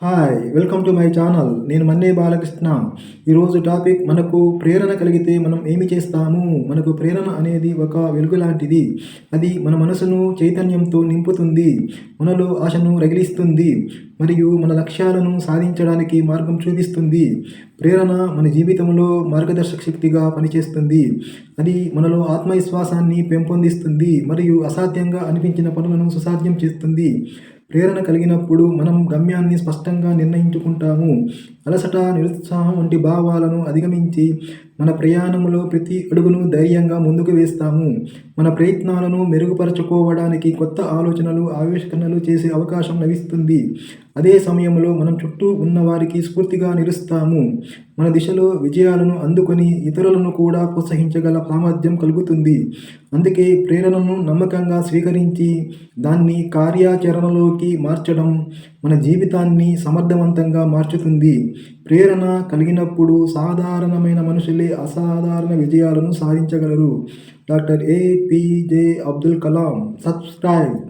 Hi! Welcome to my channel. నేను మన్నే బాలకృష్ణ. ఈరోజు topic మనకు ప్రేరణ కలిగితే మనం ఏమి చేస్తాము? మనకు ప్రేరణ అనేది ఒక వెలుగు లాంటిది. అది మన మనసును చైతన్యంతో నింపుతుంది. మనలో ఆశను రగిలిస్తుంది. మరియు మన లక్ష్యాలను సాధించడానికి మార్గం చూపిస్తుంది. ప్రేరణ మన జీవితంలో మార్గదర్శక శక్తిగా పనిచేస్తుంది. అది మనలో ఆత్మవిశ్వాసాన్ని పెంపొందిస్తుంది మరియు అసాధ్యంగా అనిపించిన పనులను సుసాధ్యం చేస్తుంది. ప్రేరణ కలిగినప్పుడు మనం గమ్యాన్ని స్పష్టంగా నిర్ణయించుకుంటాము. అలసట, నిరుత్సాహం వంటి భావాలను అధిగమించి మన ప్రయాణంలో ప్రతి అడుగును ధైర్యంగా ముందుకు వేస్తాము. మన ప్రయత్నాలను మెరుగుపరచుకోవడానికి కొత్త ఆలోచనలు, ఆవిష్కరణలు చేసే అవకాశం లభిస్తుంది. అదే సమయంలో మనం చుట్టూ ఉన్న వారికి స్ఫూర్తిగా నిలుస్తాము. మన దిశలో విజయాలను అందుకొని ఇతరులను కూడా ప్రోత్సహించగల సామర్థ్యం కలుగుతుంది. అందుకే ప్రేరణను నమ్మకంగా స్వీకరించి దాన్ని కార్యాచరణలోకి మార్చడం మన జీవితాన్ని సమర్థవంతంగా మార్చుతుంది. ప్రేరణ కలిగినప్పుడు సాధారణమైన మనుషులే అసాధారణ విజయాలను సాధించగలరు. Doctor APJ Abdul Kalam. Subscribe.